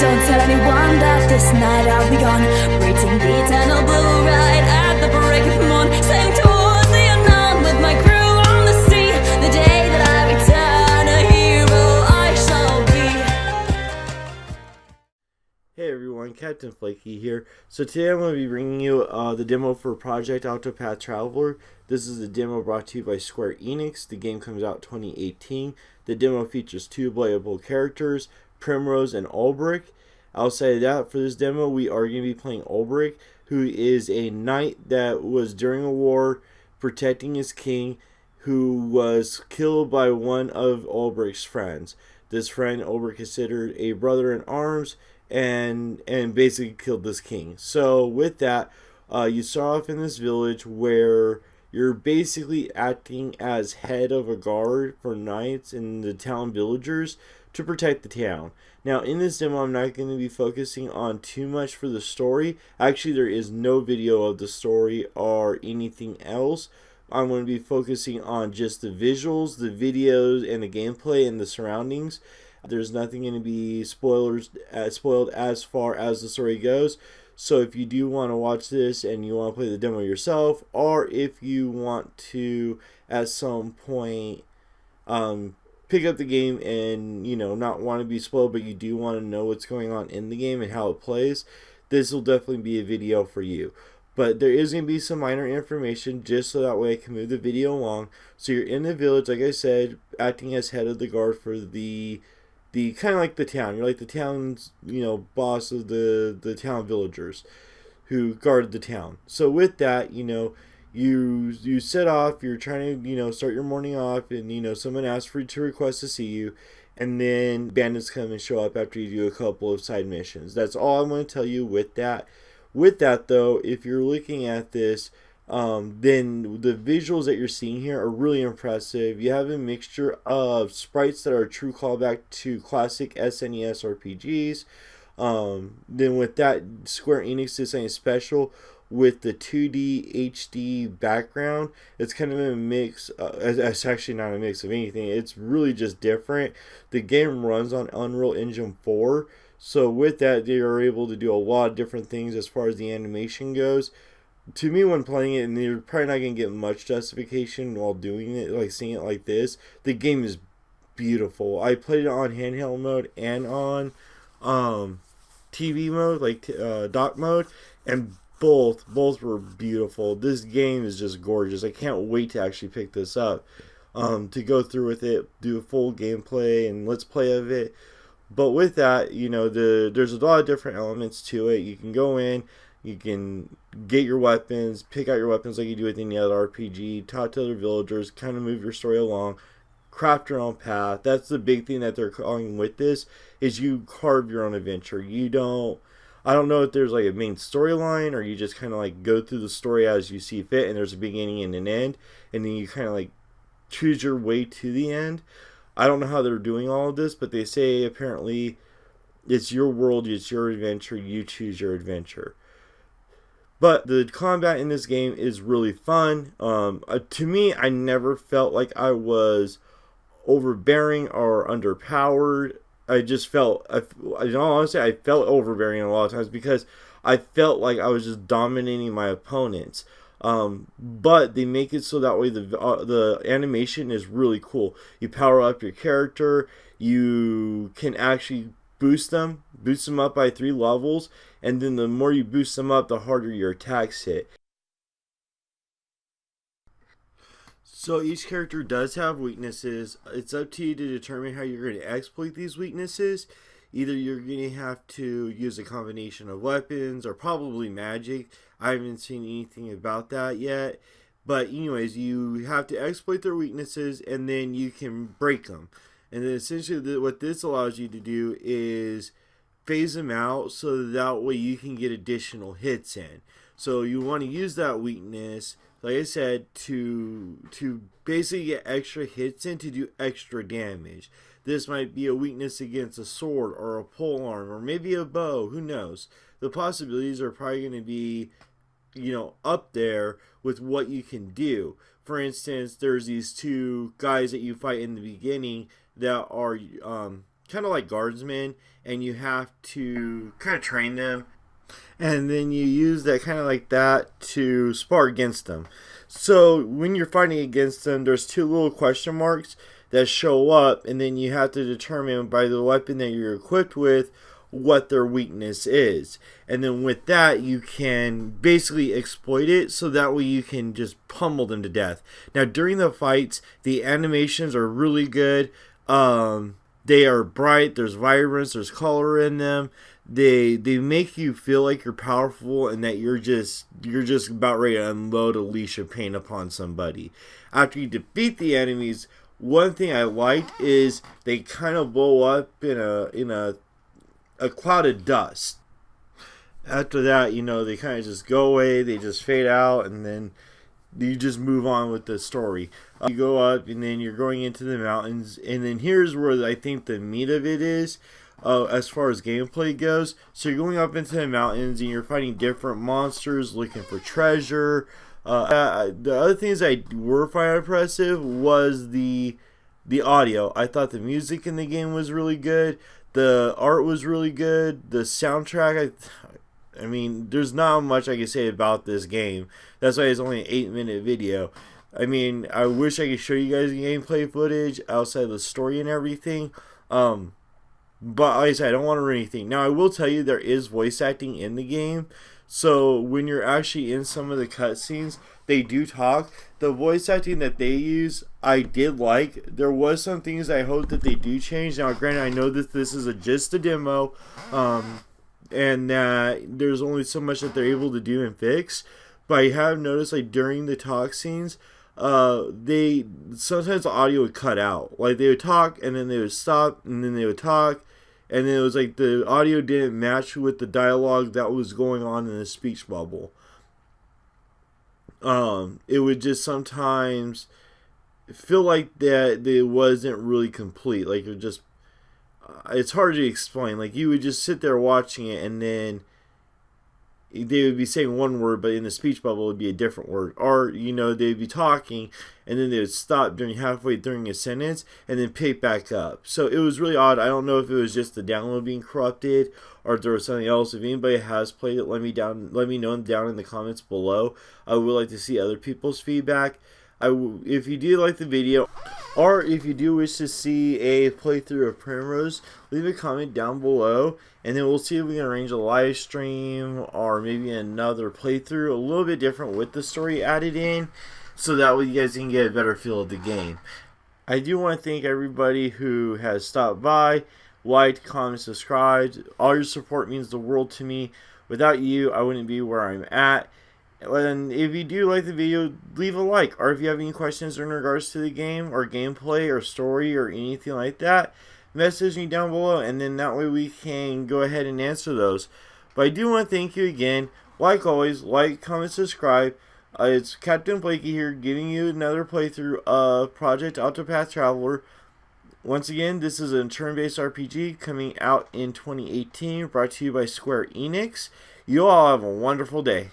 Don't tell anyone that this night I'll be gone, breathing the eternal blue right at the break of morn, sailing towards the unknown with my crew on the sea. The day that I return, a hero I shall be. Hey everyone, Captain Flaky here. So today I'm going to be bringing you the demo for Project Octopath Traveler. This is a demo brought to you by Square Enix. The game comes out 2018. The demo features two playable characters, Primrose and Ulbrich. Outside of that, for this demo, we are going to be playing Ulbrich, who is a knight that was during a war protecting his king, who was killed by one of Ulbrich's friends. This friend, Ulbrich considered a brother in arms, and basically killed this king. So with that, you start off in this village where you're basically acting as head of a guard for knights and the town villagers to protect the town. Now in this demo, I'm not going to be focusing on too much for the story. Actually, there is no video of the story or anything else. I'm going to be focusing on just the visuals, the videos, and the gameplay and the surroundings. There's nothing going to be spoiled as far as the story goes. So if you do want to watch this and you want to play the demo yourself, or if you want to at some point pick up the game and not want to be spoiled, but you do want to know what's going on in the game and how it plays, this will definitely be a video for you. But there is going to be some minor information just so that way I can move the video along. So you're in the village, like I said, acting as head of the guard for the kind of like the town. You're like the town's, boss of the town villagers who guard the town. So with that, you set off, you're trying to, start your morning off, and, someone asks for you to request to see you, and then bandits come and show up after you do a couple of side missions. That's all I'm going to tell you with that. With that, though, if you're looking at this, then the visuals that you're seeing here are really impressive. You have a mixture of sprites that are a true callback to classic SNES RPGs. Then with that, Square Enix did something special with the 2D HD background. It's kind of a mix. It's actually not a mix of anything. It's really just different. The game runs on Unreal Engine 4. So with that, they are able to do a lot of different things as far as the animation goes. To me, when playing it, and you're probably not going to get much justification while doing it, like seeing it like this, the game is beautiful. I played it on handheld mode and on TV mode, like dock mode, and both were beautiful. This game is just gorgeous. I can't wait to actually pick this up, to go through with it, do a full gameplay and let's play of it. But with that, there's a lot of different elements to it. You can go in, you can get your weapons, pick out your weapons like you do with any other RPG, talk to other villagers, kind of move your story along, craft your own path. That's the big thing that they're calling with this, is you carve your own adventure. I don't know if there's like a main storyline, or you just kind of like go through the story as you see fit, and there's a beginning and an end, and then you kind of like choose your way to the end. I don't know how they're doing all of this, but they say apparently it's your world, it's your adventure, you choose your adventure. But the combat in this game is really fun. To me, I never felt like I was overbearing or underpowered. I just felt, in all honesty, I felt overbearing a lot of times because I felt like I was just dominating my opponents. But they make it so that way the animation is really cool. You power up your character, you can actually boost them up by 3 levels, and then the more you boost them up, the harder your attacks hit. So each character does have weaknesses. It's up to you to determine how you're going to exploit these weaknesses. Either you're going to have to use a combination of weapons or probably magic. I haven't seen anything about that yet. But anyways, you have to exploit their weaknesses and then you can break them. And then essentially what this allows you to do is phase them out so that way you can get additional hits in. So you want to use that weakness, like I said, to basically get extra hits in to do extra damage. This might be a weakness against a sword or a polearm or maybe a bow, who knows. The possibilities are probably going to be, up there with what you can do. For instance, there's these two guys that you fight in the beginning that are kind kind of like guardsmen, and you have to kind of train them, and then you use that kind of like that to spar against them. So when you're fighting against them, there's two little question marks that show up, and then you have to determine by the weapon that you're equipped with what their weakness is. And then with that, you can basically exploit it, so that way you can just pummel them to death. Now during the fights, the animations are really good. They are bright, there's vibrance, there's color in them. They make you feel like you're powerful and that you're just about ready to unload a leash of pain upon somebody. After you defeat the enemies, one thing I liked is they kind of blow up in a cloud of dust. After that, they kind of just go away, they just fade out, and then you just move on with the story. You go up, and then you're going into the mountains, and then here's where I think the meat of it is, as far as gameplay goes. So you're going up into the mountains, and you're fighting different monsters, looking for treasure. The other things that were quite impressive was the audio. I thought the music in the game was really good. The art was really good. The soundtrack, I mean, there's not much I can say about this game. That's why it's only an 8-minute video. I mean, I wish I could show you guys the gameplay footage outside of the story and everything. But like I said, I don't want to ruin anything. Now, I will tell you there is voice acting in the game. So when you're actually in some of the cutscenes, they do talk. The voice acting that they use, I did like. There was some things I hope that they do change. Now, granted, I know that this is just a demo, and there's only so much that they're able to do and fix. But I have noticed, like, during the talk scenes, sometimes the audio would cut out. Like, they would talk, and then they would stop, and then they would talk. And then it was like the audio didn't match with the dialogue that was going on in the speech bubble. It would just sometimes feel like that it wasn't really complete. Like it's hard to explain. Like you would just sit there watching it, and then they would be saying one word, but in the speech bubble it would be a different word. Or, they'd be talking, and then they would stop halfway during a sentence, and then pick back up. So it was really odd. I don't know if it was just the download being corrupted, or if there was something else. If anybody has played it, let me know down in the comments below. I would like to see other people's feedback. If you do like the video, or if you do wish to see a playthrough of Primrose, leave a comment down below, and then we'll see if we can arrange a live stream or maybe another playthrough a little bit different with the story added in, so that way you guys can get a better feel of the game. I do want to thank everybody who has stopped by, liked, commented, subscribed. All your support means the world to me. Without you, I wouldn't be where I'm at. And if you do like the video, leave a like. Or if you have any questions in regards to the game or gameplay or story or anything like that, message me down below, and then that way we can go ahead and answer those. But I do want to thank you again. Like always, like, comment, subscribe. It's Captain Blakey here, giving you another playthrough of Project Octopath Traveler. Once again, this is a turn-based RPG coming out in 2018, brought to you by Square Enix. You all have a wonderful day.